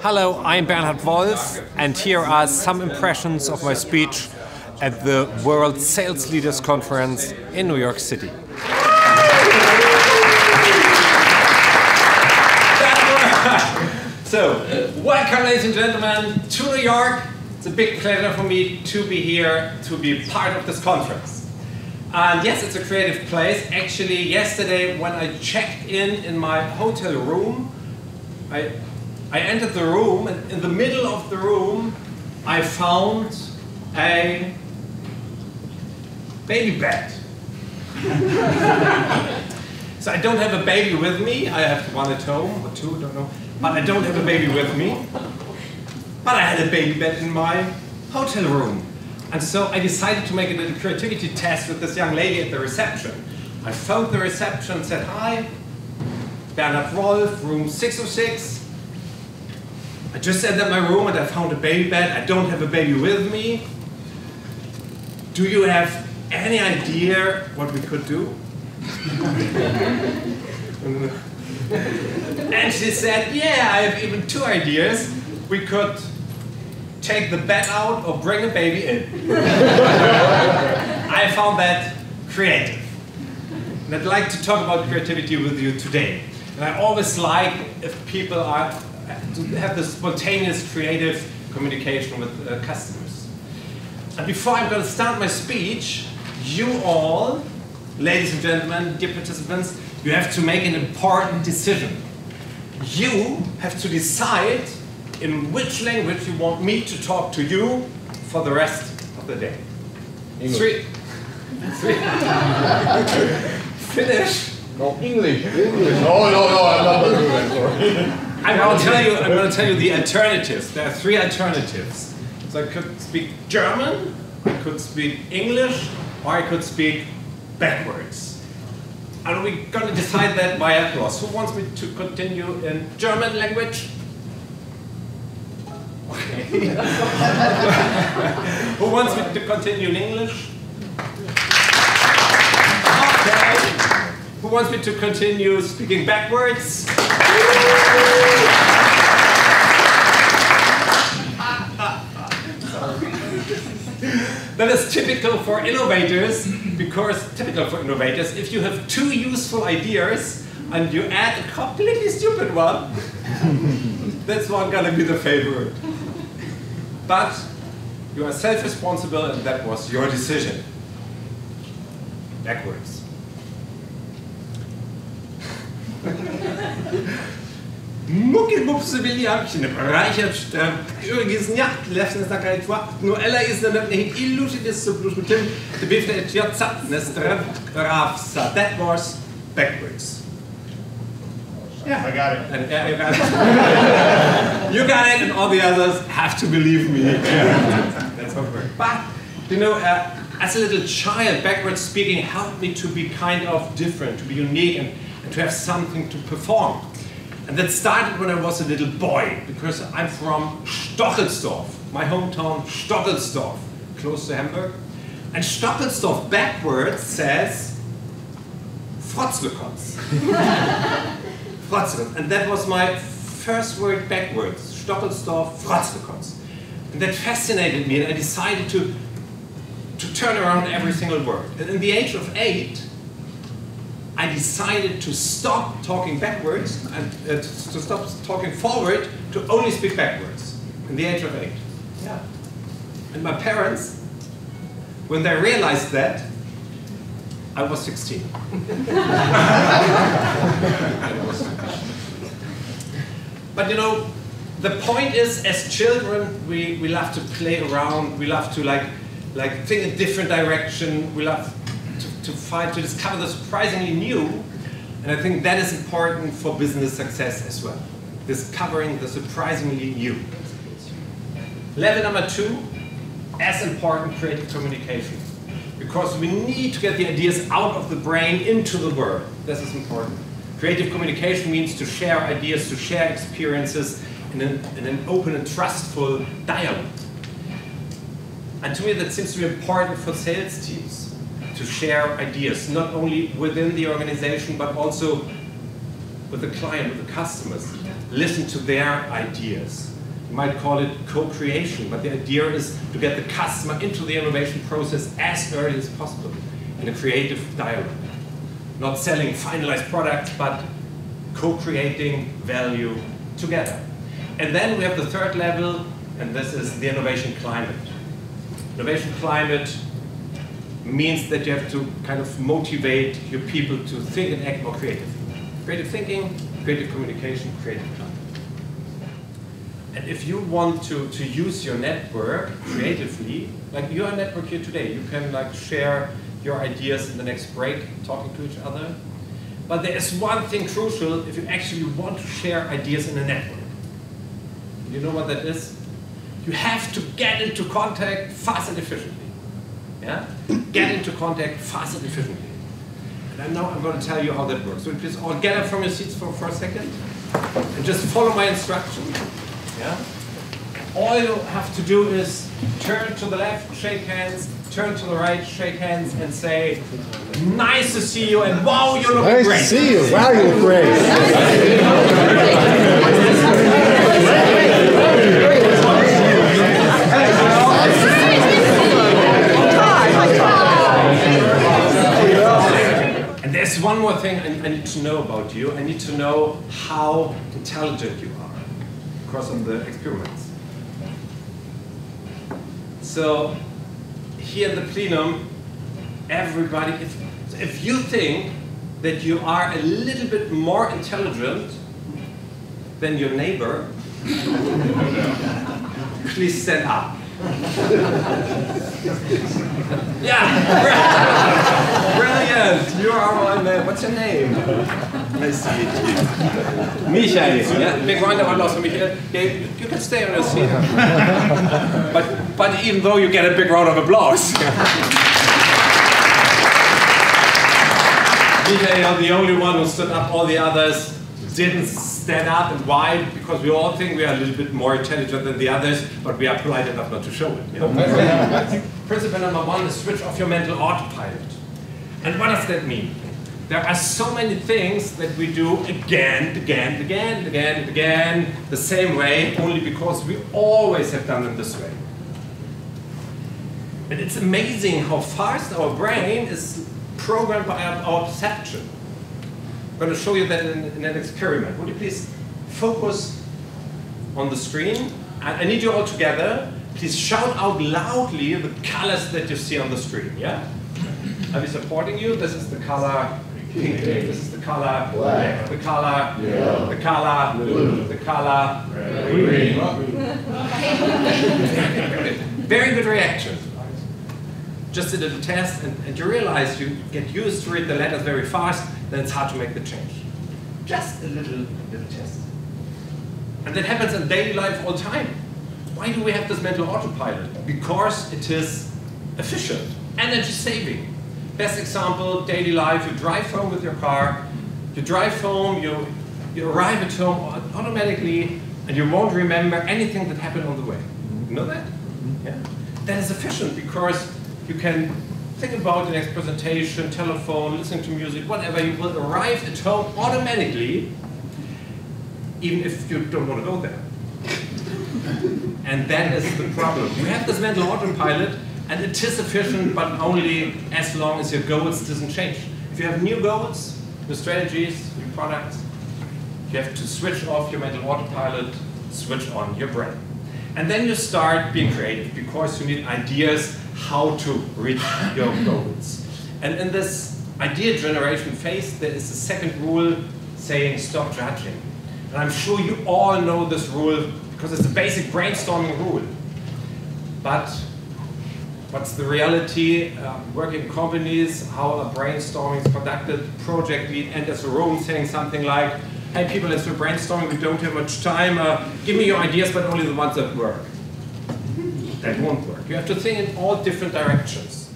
Hello, I'm Bernhard Wolff, and here are some impressions of my speech at the World SalesLeaders Conference in New York City. So, welcome ladies and gentlemen to New York. It's a big pleasure for me to be here, to be part of this conference. And yes, it's a creative place. Actually, yesterday when I checked in my hotel room, I entered the room, and in the middle of the room I found a baby bed. So I don't have a baby with me. I have one at home, or two, I don't know. But I don't have a baby with me. But I had a baby bed in my hotel room. And so I decided to make a little creativity test with this young lady at the reception. I phoned the reception and said, "Hi, Bernhard Wolff, room 606. I just entered my room and I found a baby bed. I don't have a baby with me. Do you have any idea what we could do?" And she said, "Yeah, I have even two ideas. We could take the bed out or bring a baby in." I found that creative. And I'd like to talk about creativity with you today. And I always like if people are to have this spontaneous, creative communication with customers. And before I'm going to start my speech, you all, ladies and gentlemen, dear participants, you have to make an important decision. You have to decide in which language you want me to talk to you for the rest of the day. English. Three. Finish. No, English. No, I'm not going to do that, sorry. I'm going to tell you the alternatives. There are three alternatives. So I could speak German, I could speak English, or I could speak backwards. And we're going to decide that by applause. Who wants me to continue in German language? Okay. Who wants me to continue in English? Okay. Who wants me to continue speaking backwards? That is typical for innovators, because if you have two useful ideas and you add a completely stupid one, that's not going to be the favorite. But you are self-responsible, and that was your decision. Backwards. Mucki-Mupse Williamchen, Reichert Yrgis Njacht, Lefnes Nakaitwa, Noella is the illusionist solution, the Bifte Jatsatnes Rafsa. That was backwards. Yeah, I got it. And, yeah, you got it. You got it, and all the others have to believe me. Yeah. That's over. But, you know, as a little child, backwards speaking helped me to be kind of different, to be unique, and to have something to perform. And that started when I was a little boy, because I'm from Stockelsdorf, my hometown Stockelsdorf, close to Hamburg. And Stockelsdorf backwards says Frotzlekotz. Frotzlekotz. And that was my first word backwards, Stockelsdorf, Frotzlekotz. And that fascinated me, and I decided to turn around every single word. And in the age of 8, I decided to stop talking backwards and to stop talking forward, to only speak backwards. In the age of 8. Yeah. And my parents, when they realized that, I was 16. But you know, the point is, as children, we love to play around. We love to like think in different direction. We love to discover the surprisingly new, and I think that is important for business success as well. Discovering the surprisingly new. Level number 2, as important, creative communication. Because we need to get the ideas out of the brain into the world. This is important. Creative communication means to share ideas, to share experiences in an open and trustful dialogue. And to me that seems to be important for sales teams. To share ideas, not only within the organization, but also with the client, with the customers. Listen to their ideas. You might call it co-creation, but the idea is to get the customer into the innovation process as early as possible in a creative dialogue. Not selling finalized products, but co-creating value together. And then we have the third level, and this is the innovation climate. Innovation climate means that you have to kind of motivate your people to think and act more creatively. Creative thinking, creative communication, creative climate. And if you want to use your network creatively, like you're a network here today, you can like share your ideas in the next break, talking to each other. But there is one thing crucial if you actually want to share ideas in a network. You know what that is? You have to get into contact fast and efficiently. Yeah? Get into contact fast and efficiently. And now I'm going to tell you how that works. So please all get up from your seats for a second and just follow my instructions. Yeah? All you have to do is turn to the left, shake hands, turn to the right, shake hands, and say, nice to see you, and wow, you're looking great. Nice to see you. Wow, you look great. And there's one more thing I need to know about you. I need to know how intelligent you are because of the experiments. So here in the plenum, everybody, if you think that you are a little bit more intelligent than your neighbor, please stand up. Yeah, brilliant. You are my man. What's your name? Nice to meet you. Michael. Yeah, big round of applause for Michael. You can stay on your seat. But even though you get a big round of applause. Michael, you're the only one who stood up. All the others didn't stand up. And why? Because we all think we are a little bit more intelligent than the others, but we are polite enough not to show it. You know? Principle number one is switch off your mental autopilot. And what does that mean? There are so many things that we do again, the same way, only because we always have done them this way. And it's amazing how fast our brain is programmed by our perception. I'm going to show you that in an experiment. Would you please focus on the screen? I need you all together. Please shout out loudly the colors that you see on the screen. Yeah? I'll be supporting you. This is the color pink. This is the color black. The color yellow. The color blue. The color green. Very good reaction. Just a little test, and you realize you get used to read the letters very fast, then it's hard to make the change. Just a little test. And that happens in daily life all the time. Why do we have this mental autopilot? Because it is efficient, energy saving. Best example, daily life, you drive home with your car, you drive home, you arrive at home automatically, and you won't remember anything that happened on the way. You know that? Yeah. That is efficient because you can think about the next presentation, telephone, listening to music, whatever. You will arrive at home automatically, even if you don't want to go there. And that is the problem. You have this mental autopilot, and it is efficient, but only as long as your goals doesn't change. If you have new goals, new strategies, new products, you have to switch off your mental autopilot, switch on your brain. And then you start being creative, because you need ideas how to reach your goals. And in this idea generation phase, there is a second rule saying stop judging. And I'm sure you all know this rule because it's a basic brainstorming rule. But what's the reality? Working in companies, how a brainstorming is conducted, project lead enters a room saying something like, hey people, let's do brainstorming, we don't have much time, give me your ideas, but only the ones that work. That won't work. You have to think in all different directions.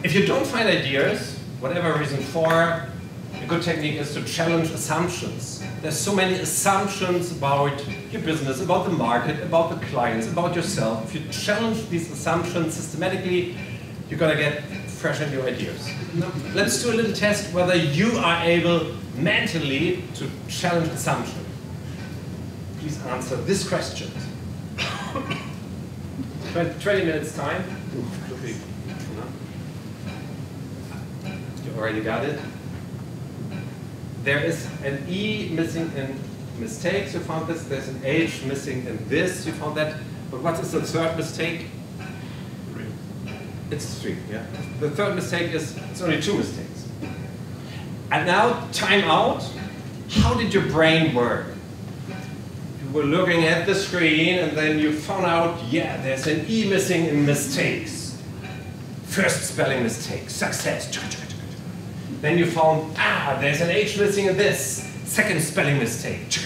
If you don't find ideas, whatever reason for, a good technique is to challenge assumptions. There's so many assumptions about your business, about the market, about the clients, about yourself. If you challenge these assumptions systematically, you're going to get fresh and new ideas. Let's do a little test whether you are able mentally to challenge assumptions. please answer this question. 20 minutes time. You already got it. There is an E missing in mistakes, you found this. There's an H missing in this, you found that. But what is the third mistake? 3. It's 3, yeah. The third mistake is, it's only 2 mistakes. And now, time out. How did your brain work? You were looking at the screen and then you found out, yeah, there's an E missing in mistakes. First spelling mistake, success. Then you found, there's an H missing in this. Second spelling mistake.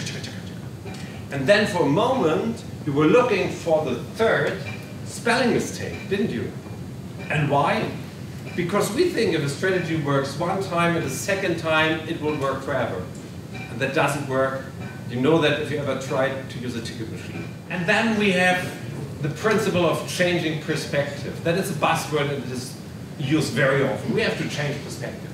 And then for a moment, you were looking for the third spelling mistake, didn't you? And why? Because we think if a strategy works one time and the second time, it will work forever. And that doesn't work. You know that if you ever tried to use a ticket machine. And then we have the principle of changing perspective. That is a buzzword and it is used very often. We have to change perspective.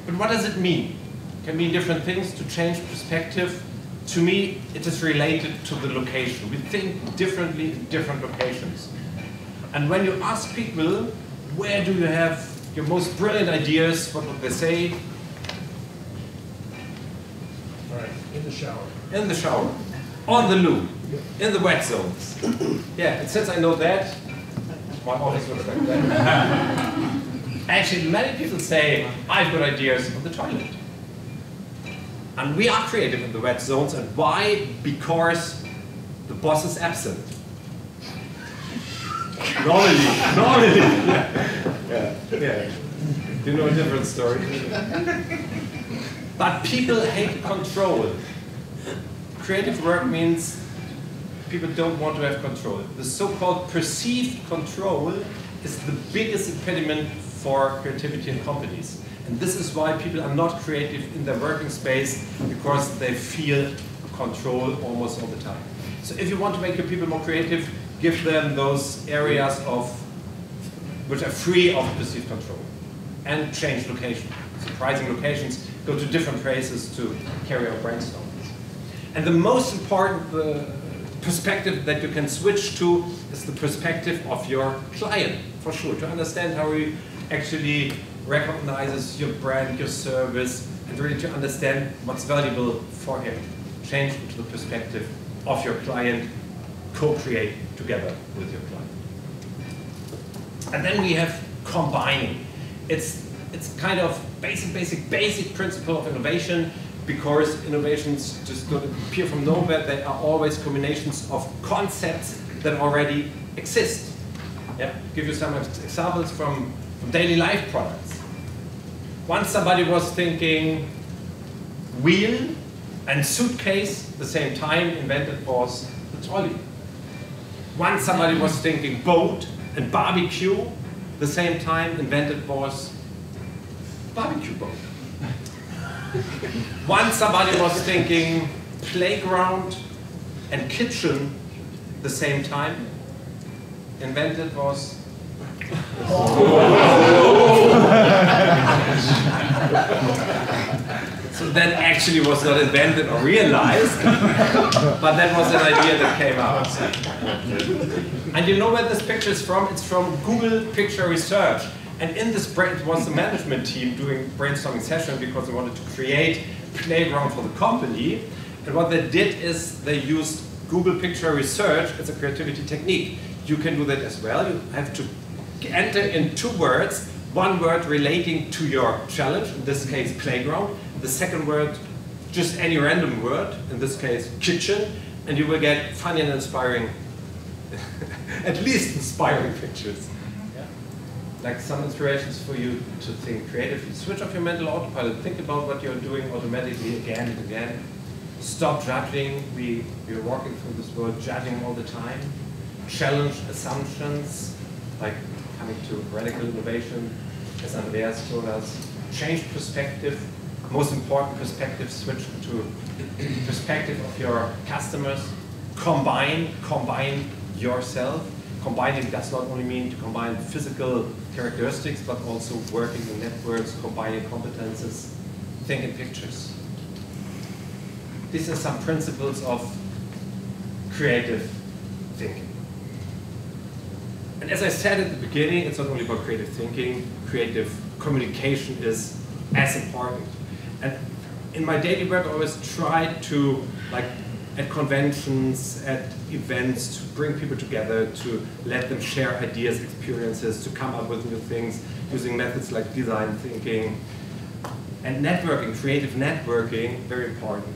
But what does it mean? It can mean different things. To change perspective, to me, it is related to the location. We think differently in different locations. And when you ask people, where do you have your most brilliant ideas, what would they say? All right, in the shower. In the shower, on the loo, in the wet zones. Yeah, and since I know that, my office looks like that. Actually, many people say, I've got ideas on the toilet. And we are creative in the wet zones, and why? Because the boss is absent. Normally. Yeah. You know a different story. But people hate control. Creative work means people don't want to have control. The so-called perceived control is the biggest impediment for creativity in companies. And this is why people are not creative in their working space, because they feel control almost all the time. So if you want to make your people more creative, give them those areas which are free of perceived control. And change location. Surprising locations, go to different places to carry out brainstorming. And the most important perspective that you can switch to is the perspective of your client, for sure, to understand how he actually recognizes your brand, your service, and really to understand what's valuable for him. Change to the perspective of your client, co-create together with your client. And then we have combining. It's kind of basic principle of innovation, because innovations just don't appear from nowhere. They are always combinations of concepts that already exist. Yeah, give you some examples from daily life products. Once somebody was thinking wheel and suitcase at the same time, invented was the trolley. Once somebody was thinking boat and barbecue, the same time, invented was barbecue boat. Once somebody was thinking playground and kitchen the same time, invented was so that actually was not invented or realized, but that was an idea that came out. And you know where this picture is from? It's from Google Picture Research. And in this, it was the management team doing brainstorming session because they wanted to create a playground for the company. And what they did is they used Google Picture Research as a creativity technique. You can do that as well. You have to enter in 2 words, one word relating to your challenge, in this case playground, the second word just any random word, in this case kitchen, and you will get funny and inspiring, at least inspiring pictures. Like some inspirations for you to think creatively. Switch off your mental autopilot. Think about what you're doing automatically again and again. Stop judging. We're walking through this world judging all the time. Challenge assumptions, like coming to radical innovation, as Andreas told us. Change perspective. Most important perspective, switch to perspective of your customers. Combine yourself. Combining does not only mean to combine physical characteristics, but also working in networks, combining competences, think in pictures. these are some principles of creative thinking. And as I said at the beginning, it's not only about creative thinking, creative communication is as important. And in my daily work, I always try to, like, at conventions, at events, to bring people together, to let them share ideas, experiences, to come up with new things, using methods like design thinking. And networking, creative networking, very important.